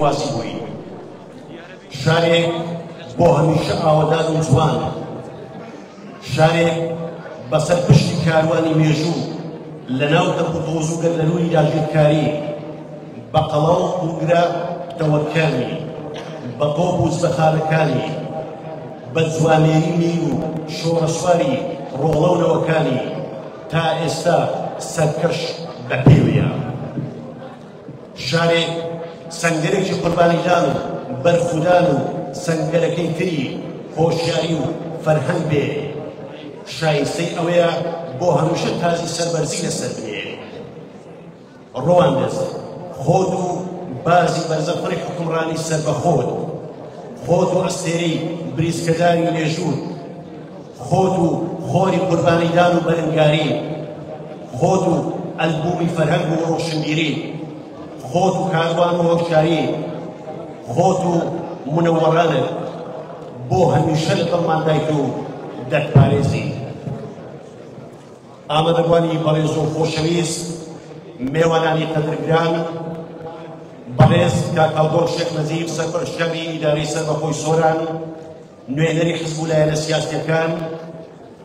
واسی بووی شارێک بۆ هەمیشە ئاوەدار و جوان، شارێک بەسەر پشتی کاروانی مێژوو لەناو دەرک و دۆز و گەردەلووی داگیرکاری بە قەڵەو و ئوگرە دەوەرکانی بە تۆپ و زبەخارەکانی بە جوانێری میر و شۆڕەسواری ڕۆڵە و نەوەکانی تا ئێستا سەرکەش بە پێویە. شارێک سەنگەرێکی قوربانیدان و بەرخودان و سەنگەرەکەی تری هۆشیاری و فەرهەنگ بێ، شایستەی ئەوەیە بۆ هەمیشە تازی سەربەرزی لەسەر بنێ. ڕۆواندز خۆت و بازی بەرزەفڕی حکومڕانی سەربەخۆت، خۆت و ئەستێرەی بریسکەداری لێژوور، خۆت و خۆری قوربانیدان و بەرەنگاری، خۆت و ئەلبومی فەرهەنگ و ڕۆشنبیری، خۆت و کاروان و هۆشیاری، خۆت و منەوەڕانت بۆ هەمیشە لەگەڵمان دایت و دەتپارێزی. ئامادەبوانی بەڕێز و خۆشەویست، میوانانی قەدرگران، بەڕێز کاکاڵدۆ شێخ نەزیف سەرپەرشتیاری ئیدارەی سەربەخۆی سۆران، نوێنەری حزب و لایەنە سیاسیەکان،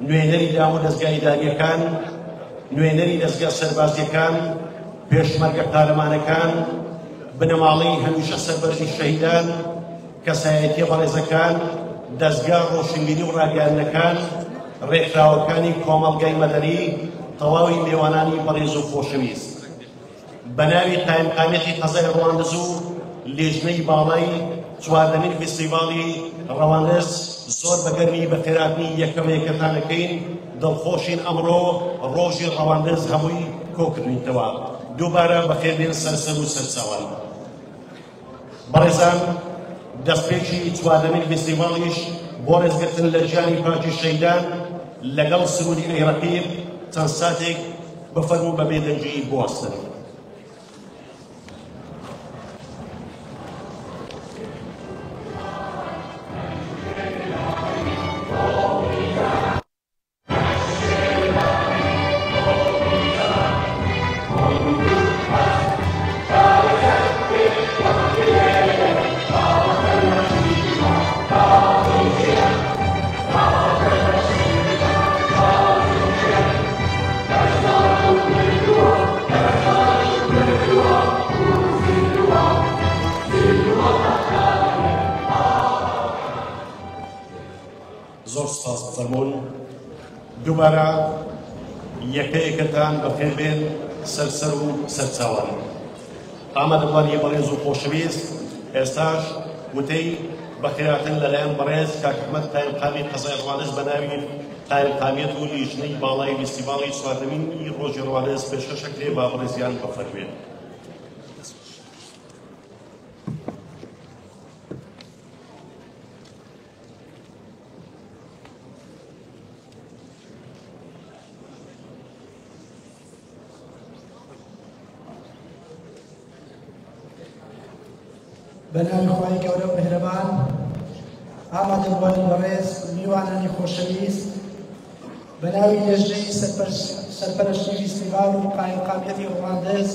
نوێنەری دام و دەستگای ئیداریەکان، نوێنەری دەستگا سەربازیەکان، پێشمەرگە قارەمانەکان، بنەماڵەی هەمیشە سەربەرزی شەهیدان، کەسایەتیە بەڕێزەکان، دەستگا ڕۆشنبیری و ڕاگەیاندنەکان، ڕێکخراوەکانی کۆمەڵگەی مەدەنی، تەواوی میوانانی بەڕێز و خۆشەویست، بە ناوی قایمقامێتی قەزای ڕەواندز و لێژنەی باڵای چواردەمین فێستیڤاڵی ڕەواندز زۆر بەگەرمی بە خێراتنی یەکەمەکەتانەکەین. دڵخۆشین ئەمڕۆ ڕۆژی ڕەواندز هەمووی کۆکردنیتەوە. دووبارە بەخێربێن سەرسەر و سەرچاوان. بەڕێزان، دەستپێکی چواردەمین فێستیڤاڵیش بۆ ڕێزگرتن لە ژیانی پاکی شەیدان لەگەڵ سرودی ئەیڕەقیب چەند ساتێک بفەرموو بە بێدەنگی بوەستن. زۆر سپاس بفەرموون. دووبارە یەکەیەکەتان بەخێربێن سەرسەر و سەرچاوان. ئامادەبوانی بەڕێز و خۆشەویست، ئێستاش وتەی بەخێراتن لەلایەن بەڕێز کاک ئەحمەد قایمقامی قەزای ڕەواندز بە ناوی قایمقامیەت و لیژنەی باڵای فێستیڤاڵی چواردەمینی ڕۆژی ڕەواندز پێشکەشەکرێ با بەڕێزیان بفەرموێن. بەناوی خوای گەورە و مهرەبان، ئامادەبوانی بەڕێز، میوانانی خۆشەویست، بەناوی لێژنەی سەرپەرشتی فێستیڤاڵ و قایمقامیەتی ڕەواندز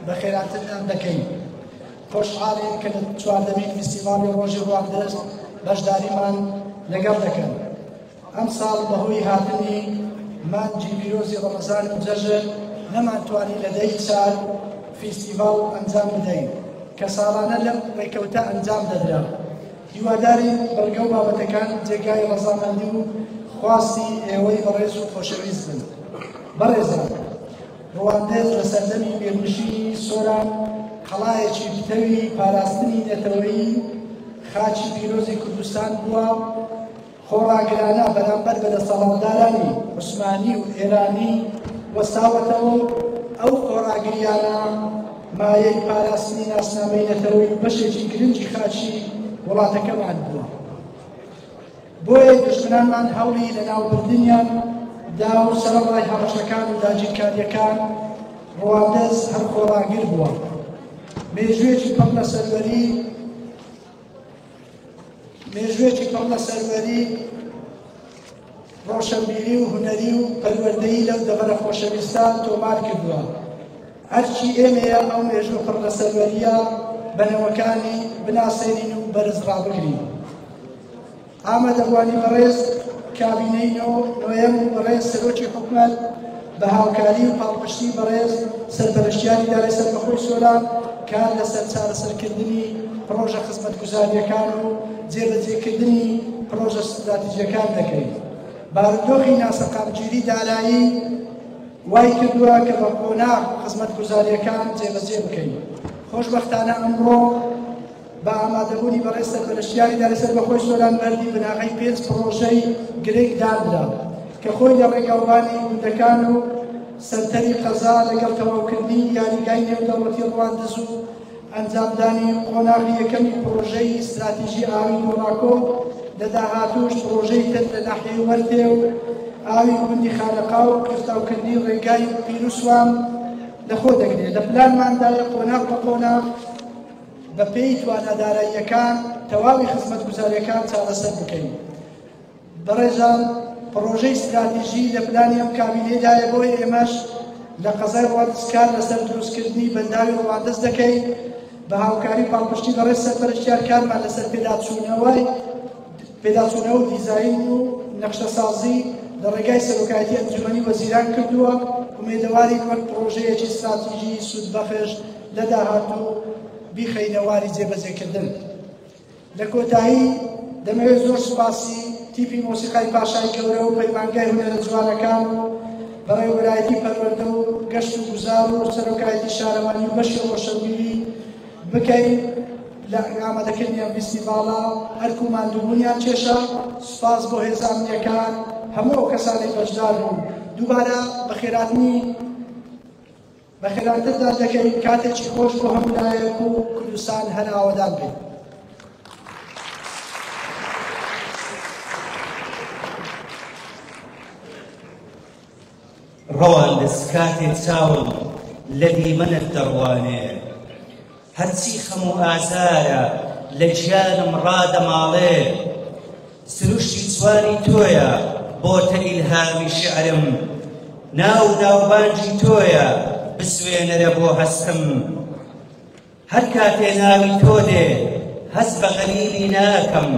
بەخێراتنتان دەکەین. خۆشحاڵین کە لە چواردەمین فێستیڤاڵی ڕۆژی ڕەواندز بەشداریمان لەگەڵ دەکەن. ئەم ساڵ بەهۆی هاتنی مانگی پیرۆزی ڕەمەزان و جەژن نەمانتوانی لە 10 سال فێستیڤاڵ ئەنجام بدەین کە ساڵانە لەم ڕێکەوتە ئەنجام دەدرا. هیوادارین بەڵگە و بابەتەکان جێگای ڕەزامەندی و خواستی ئێوەی بەڕێز و خۆشەویست بن. بەڕێزان، ڕەواندز لە سەردەمی مێرنشینی سۆران قەڵایەکی پتەوی پاراستنی نێتەوەیی خاچی پیرۆزی کوردستان بووە. خۆڕاگرانە بەرامبەر بەدەسەڵاتدارانی عوسمانی و ئێرانی وەستاوەتەوە. ئەو خۆڕاگریانە مایەی پاراستنی ناسنامەی نێتەوەی بەشێکی گرنگی خاچی وڵاتەکەمان بووە. بۆیە دژمنانمان هەوڵی لە ناوبردنیان دا و سەرەڕای هەڕەشەکان و داگیرکاریەکان ڕەواندز هەر خۆڕاگر بووە. مێژوێکی پڕ لە سەروەری ڕۆشنبیری و هونەری و پەروەردەیی لەو دەبەرە خۆشەویستان تۆمار کردووە. هەرچی ئێمەیە ئەو مێژوو پڕ لە سەروەریە بنەوەکانی بناسێنین و بەرز ڕابگرین. ئامادەبوانی بەڕێز کابینەی نوێم و بەڕێز سەرۆکی حکومەت بە هاوکاری و پاڵپشتی بەڕێز سەرپەرشتیاری دارایی سەربەخۆی سۆران کار لەسەر چارەسەرکردنی پرۆژە خزمەتگوزاریەکان و جێبەجێکردنی پرۆژە استراتیژیەکان دەکەین. بارودۆخی ناسەقامگیری دارایی وای کردووە کە بە قۆناغ خزمەتگوزاریەکان جێبەجێ بکەین. خۆشبەختانە ئەمڕۆ بە ئامادەبوونی بەڕێز سەرپەرشتیاری دارایی سەربەخۆی سۆران بەردی بناغی 5 پرۆژەی گرنگ دانرا کە خۆی لە ڕێگاوبانی گوندەکان و سەرتەری قەزا لەگەڵ تەواوکردنی یاریگای نێودەوڵەتی ڕواندز و ئەنجامدانی قۆناغی یەکەمی پرۆژەی استراتیژی ئاوی دۆڕاکۆ لە داهاتووش پرۆژەی تر لە ناحیەی وەردێ و ئاوی گوندی خانەقا و کرداوکردنی ڕێگای پیرۆسوان لەخۆ دەگرێت. لە پلانماندایە قۆناغ بە قۆناغ بە پێی توانەداراییەکان تەواوی خزمەتگوزاریەکان چارەسەر بکەین. بەڕێزان پرۆژەی استراتیژی لە پلانی ئەم کابینەیەدایە بۆی ئێمەش لە قەزای ڕواندزکار لەسەر دروستکردنی بەنداوی ڕواندز دەکەین بە هاوکاری پاڵپشتی بەڕێز سەرپەرشتیارکارمان لەسەر پێداچوونەوە و دیزاین و نەخشەسازی لە ڕێگای سەرۆکایەتی ئەنجومەنی وەزیران کردووە ومێدەواری وەک پرۆژەیەکی استراتیژی سوودبەخش لە داهاتوو بیخەینەواری جێبەجێکردن. لە کۆتایی دەمەوێت زۆر سوپاسی تیپی مۆسیقای پاشای گەورە و پەیمانگای هونەرە جوانەکان و بەڕێوەبەرایەتی پەروەردە و گەشت و گوزار و سەرۆکایەتی شارەوانی و بەشی ڕۆشەبیری بکەین لە ئامادەکردنی ئەم فیستیڤاڵە هەرکو ماندووبوونیان چێشە. سوپاس بۆ هێزانیەکان هەموو ئەو کەسانی بەشدار بوون. دووبارە بەخێرانتردا دەکەین کاتێکی خۆش بۆ هەموو لایەک و کوردستان هەر ئاوەدان بێت. ڕەواندز کاتێک چاوم لە دیمەنت دەڕوانێ هەرچی خەم و ئازارە لە گیانم ڕادەماڵێ سروشتی جوانی تۆیە بۆتە ئیلهامی شیعرم ناو ناوبانگی تۆیە بسوێنەرە بۆ هەستم هەر کاتێ ناوی تۆ دێ هەست بە غەریبی ناکەم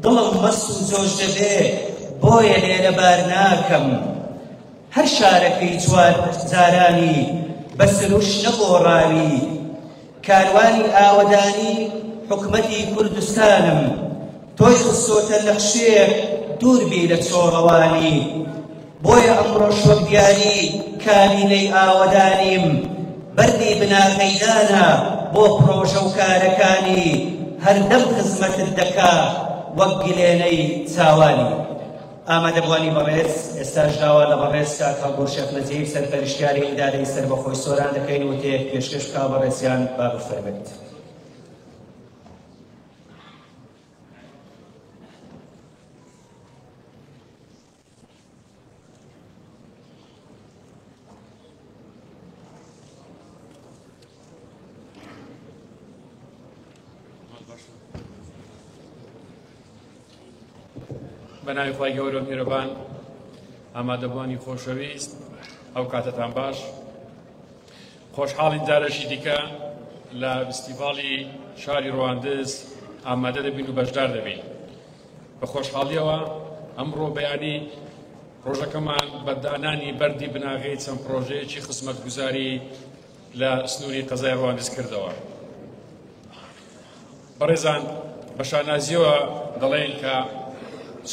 دڵم مەست و جۆش دەبێ بۆیە لێرە بار ناکەم هەر شارەکەی جوان جارانی بە سروش نەگۆڕاوی کاروانی ئاوەدانی حکومەتی کوردستانم تۆی خستۆتە لە خشێک دووربی لە چۆڕەوانی بۆیە ئەمڕۆ شوەک دیاری کابینەی ئاوەدانیم بەردی بناغەیدانە بۆ پرۆژە و کارەکانی هەردەم خزمەتت دەکا وەک گلێنەی چاوانی. ئامادەبوانی بەڕێز ئێستاش داوا لە بەڕێز کاک هەڵگۆڕشێخ نەجیب سەرپەرشتیاری ئیدارەی سەربەخۆی سۆران دەکەین و تێک پێشکەش بکا بەڕێزیان با بفەرمێت. بەناوی خوای گەورە و میهرەبان ئامادەبوانی خۆشەویست ئەو کاتتان باش خۆشحاڵین جارێکی دیکە لە فستیڤاڵی شاری ڕواندز ئامادە دەبین و بەشدار دەبین. بە خۆشحاڵیەوە ئەمڕۆ بەیانی ڕۆژەکەمان بە دانانی بەردی بناغەی چەند پرۆژەیەکی خزمەتگوزاری لە سنووری قەزای ڕواندز کردەوە. بەڕێزان بە شانازیەوە دەڵێن کە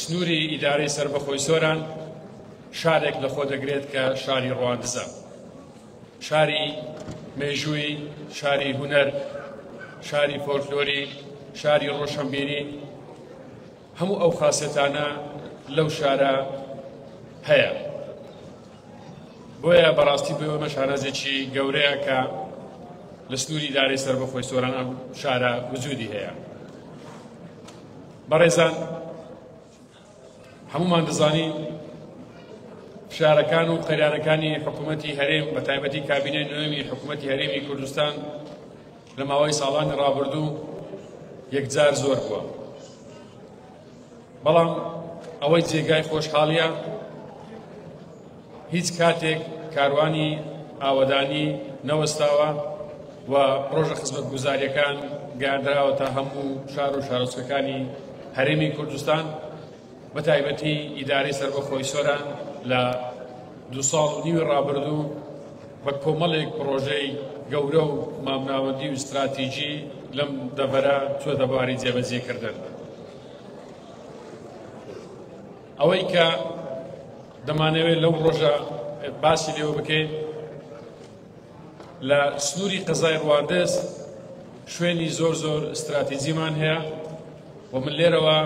سنووری ئیدارەی سەربەخۆی سۆران شارێک لەخۆ دەگرێت کە شاری ڕواندزە، شاری مێژووی، شاری هونەر، شاری فۆلکلۆری، شاری ڕۆشنبیری، هەموو ئەو خاسێتانە لەو شارە هەیە. بۆیە بەڕاستی بۆمە شانازێکی گەورەیە کە لە سنووری ئیدارەی سەربەخۆی سۆران ئەم شارە وجودی هەیە. بەڕێزان هەمومان دەزانین شارەکان و قەریانەکانی حکوومەتی هەرێم بە تایبەتی کابینەی نوێمی حکوومەتی هەرێمی کوردستان لە ماوەی ساڵانی ڕابردوو یەکجار زۆر بووە. بەڵام ئەوەی جێگای خۆشحاڵیە هیچ کاتێک کاروانی ئاوەدانی نەوەستاوە، و پرۆژە خزمەتگوزاریەکان گەیاندراوە تا هەموو شار و شارۆچکەکانی هەرێمی کوردستان بە تایبەتی ئیدارەی سەربەخۆی سۆران لە 2 ساڵ و نیوی ڕابردوو بە کۆمەڵێک پرۆژەی گەورە و مامناوەندی و استراتیژی لەم دەبەرە چۆتە بواری جێبەجێکردن. ئەوەی کە دەمانەوێت لەو ڕۆژە باسی لێوە بکەین لە سنووری قەزای ڕواندز شوێنی زۆر استراتیژیمان هەیە و من لێرەوە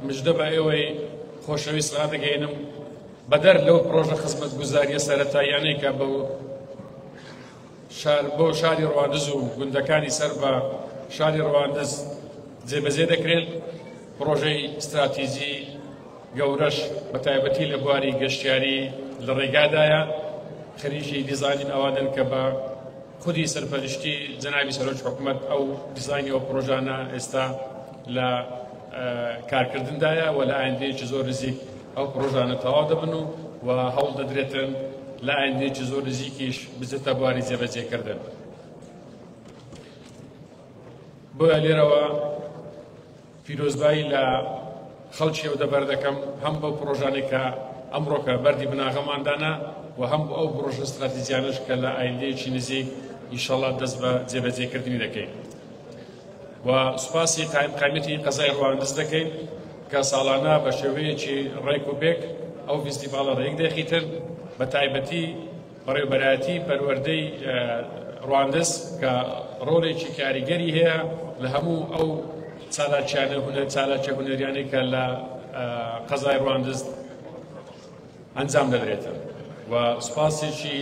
مژدە بە ئێوەی خۆشەویست ڕادەگەێنم بەدەر لەو پرۆژە خزمەتگوزاریە سەرەتاییانەی کە بۆ شاری ڕواندز و گوندەکانی سەر بە شاری ڕواندز جێبەجێ دەکرێت پرۆژەی استراتیژی گەورەش بە تایبەتی لە بواری گەشتیاری لە ڕێگادایە خەریکی دیزاینین ئەوانن کە بە خودی سەرپەرشتی جەنابی سەرۆک حکوومەت ئەو دیزاینی ئەو پرۆژانە ئێستا لە کارکردندایە و لە ئایندەیەکی زۆر نزیک ئەو پرۆژانە تەواو دەبن و هەوڵ دەدرێتن لە ئایندەیەکی زۆر نزیکیش بچێتە بواری جێبەجێکردن. بۆیە لێرەوە پیرۆزبایی لە خەڵکی ئەو دەبەر دەکەم هەم بەو پرۆژانێک کە ئەمڕۆکە بەردی بناغەماندانە و هەم بۆ ئەو پرۆژە استراتیژیانش کە لە ئایندەیەکی نزیک ئینشەڵڵا دەست بە جێبەجێکردنی دەکەین. و سوپاسی قایمەتی قەزای ڕواندز دەکەین کە ساڵانە بە شێوەیەکی ڕێک و بێک ئەو فیستیڤاڵە ڕێک دەخیتن بە تایبەتی بەڕێوەبەرایەتی پەروەردەی ڕواندز کە ڕۆڵێکی کاریگەری هەیە لە هەموو ئەو چالاکیە هونەریانەی کە لە قەزای ڕواندز ئەنجام دەدرێتن و سوپاسێکی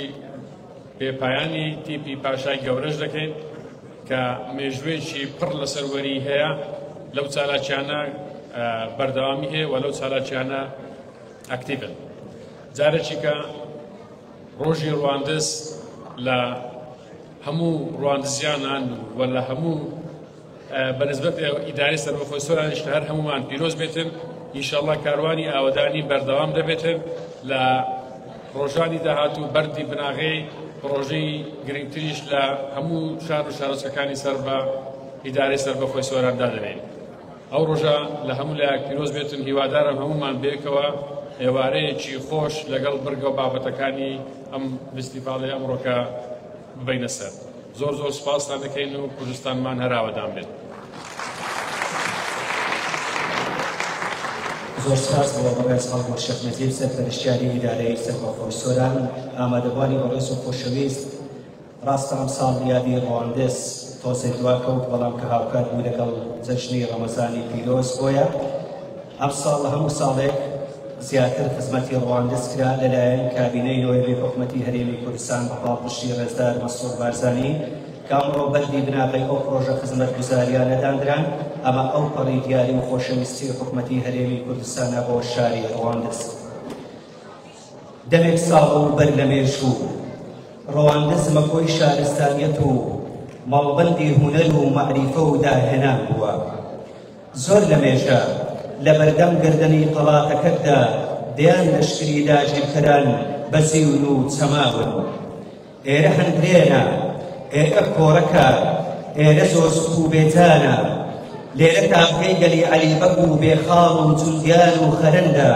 پێپایانی تیپی پاشای گەورەش دەکەین کە مێژوێکی پڕ لە سەروەری هەیە لەو چالاکیانە بەردەوامی هەیە و لەو چالاکیانە ئەکتیڤن. جارێکی کە ڕۆژی ڕواندز لە هەموو ڕواندزیانان و لە هەموو بەنسبەت ئیدارەی سەربەخۆی سۆرانیش هەر هەمومان پیرۆز بێتن ئینشەڵڵا کاروانی ئاوەدانی بەردەوام دەبێتن لە ڕۆژانی داهاتوو بەردی بناغەی پرۆژەی گرنگتریش لە هەموو شار و شارۆچکەکانی سەر بە ئیدارەی سەربەخۆی سۆراندا دەبێن. ئەو ڕۆژە لە هەموو لایەک پیرۆز بێتن هیوادارم هەمومان بێکەوە ئێوارەیەکی خۆش لەگەڵ بڕگە و بابەتەکانی ئەم فستیڤاڵی ئەمڕۆکە ببینە سەر. زۆر سوپاستان دەکەین و کوردستانمان هەراوەدان بێت. زۆر سپاس بۆ بەڕێز هەڵگۆڕ شێخ نەجیب سەرپەرشتیاری ئیدارەی سەربەخۆی سۆران ئامادەبوانی بەڕێز و خۆشەویست. ڕاستە ئەم ساڵ یادی ڕواندز تۆزێک دواکەوت بەڵام کە هاوکات بوو لەگەڵ جەژنی ڕەمەزانی پیرۆز بۆیە ئەم ساڵ لە هەموو ساڵێک زیاتر خزمەتی ڕواندز کرا لەلایەن کابینەی نوێی حکوومەتی هەرێمی کوردستان بە پاڵپشتی ڕێزدار مەسعود بارزانی کە ئەمڕۆ بەردی بناغەی ئەو پرۆژە خزمەتگوزاریانە دانران ئەمە ئەو پەڕی دیاری و خۆشەویستی حکوومەتی هەرێمی کوردستانە بۆ شاری ڕواندز. دەمێک ساڵ و بەر لە مێژوو ڕواندز مەکۆی شارستانیەت و مەڵبەندی هونەر و مەعریفە و داهێنان بووە. زۆر لە مێژە لە بەردەم گردنی قەڵاتەکەتدا دەیان لەشکری داگیرکەران بەزیون و چەماون. ئێرە هەندرێنە، ئێرە کۆڕەکە، ئێرە زۆرسوک و بێجانە، لێرە تاقەی گەلی عەلیبەگ و بێخاڵ و جوندیان و خەرەندە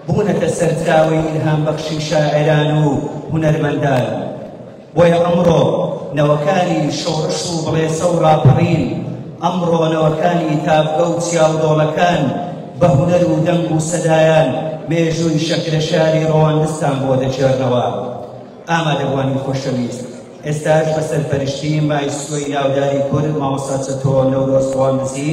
بوونەتە سەرچاوەی ئیلهام بەخشی شاعران و هونەرمەندان. بۆیە ئەمڕۆ نەوەکانی شۆڕش و بڵێسە و ڕاپەڕین، ئەمڕۆ نەوەکانی تابگە و چیاودۆڵەکان بە هونەر و دەنگ و سەدایان مێژووی شەکرە شاری ڕەواندزتان بۆ دەچێڕنەوە. ئامادەبوانی خۆشەویست، ئێستاش بە سەرپەرشتی مایسترۆی ناوداری کورد مامۆستا چەتۆ نەورۆز ڕەواندزی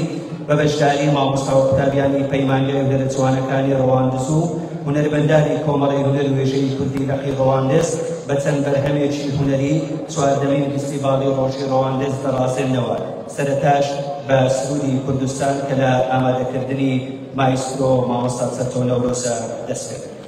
بە بەشداری مامۆستا و قوتابیانی پەیمانگەی و دەرەجوانەکانی ڕەواندز و هونەرمەندانی کۆمەڵی هونەر و وێژەی کوردی لەقی ڕەواندز بە چەند بەرهەمێکی هونەری چواردەمین فستیڤاڵی ڕۆژی ڕەواندز دەڕازێنەوە. سەرەتاش بە سرودی کوردستان کە لە ئامادەکردنی مایسترۆ مامۆستا چەتۆ نەورۆزە دەست کرد.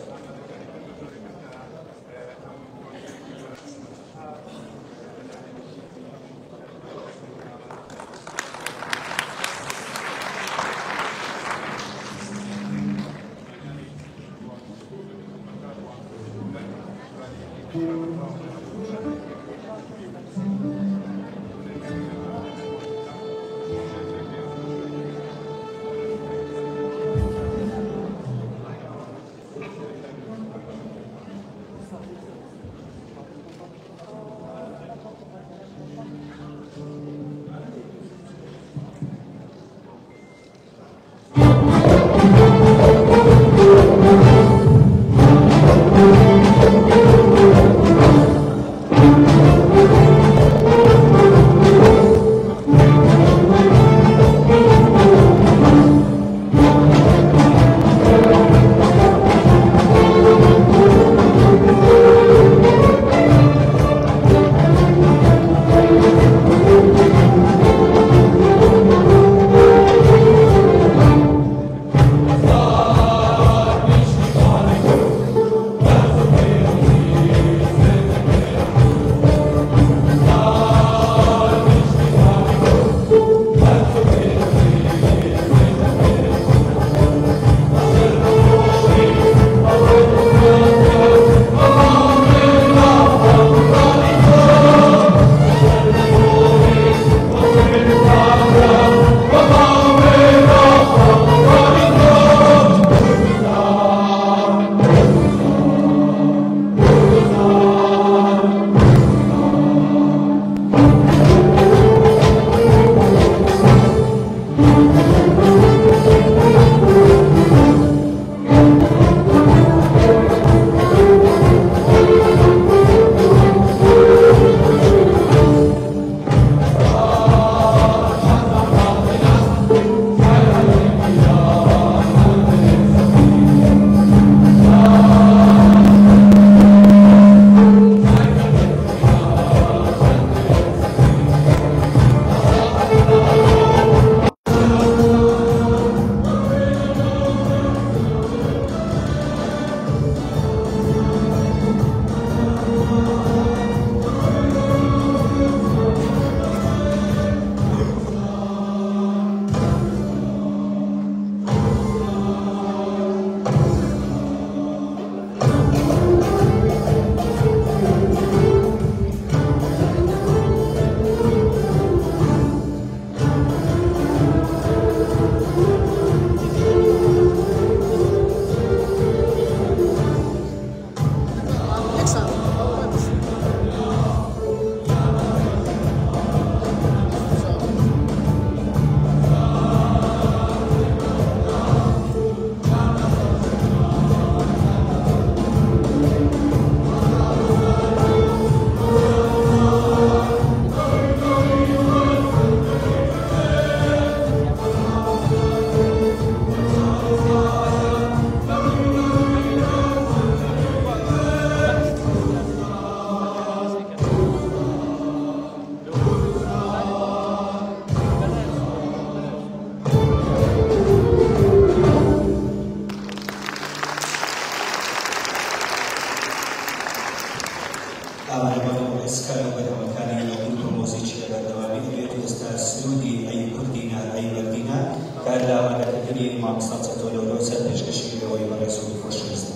مامۆستا چەتۆلەوە سەر پێشکەشی ئەوەی بەڕێز و خۆشەویست.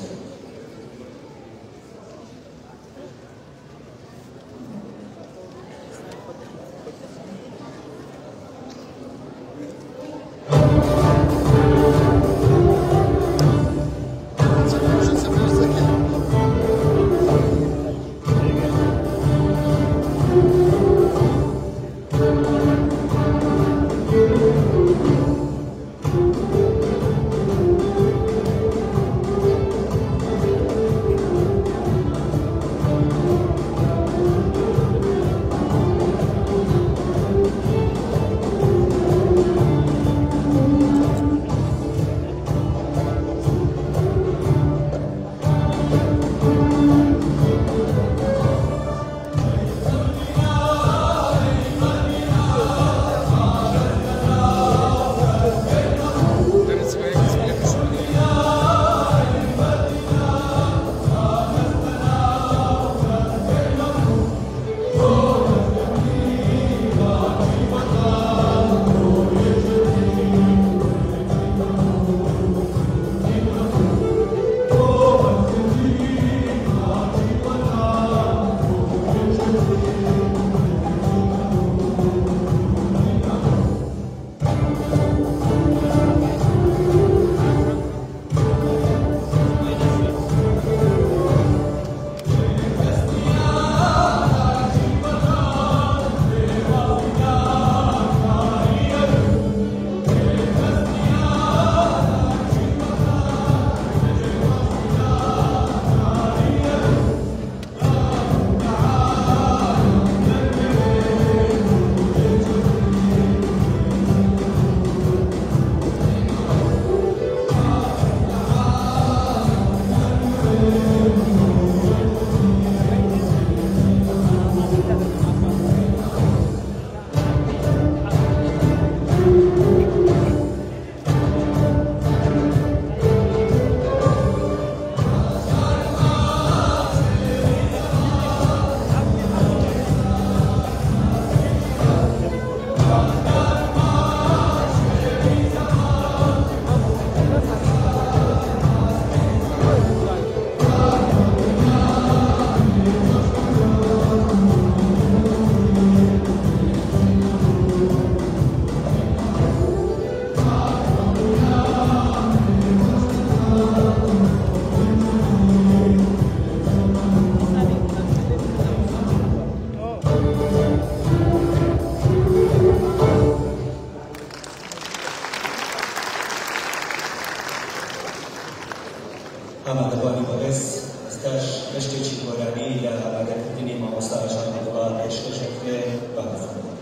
ئامادەبوانی بەڕێز ئێستاش گەشتێکی گۆرانی لە ئامادەکردنی مامۆستا ژان عەبدوڵڵا پێشکەشەکرێ با بفەرموون.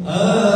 I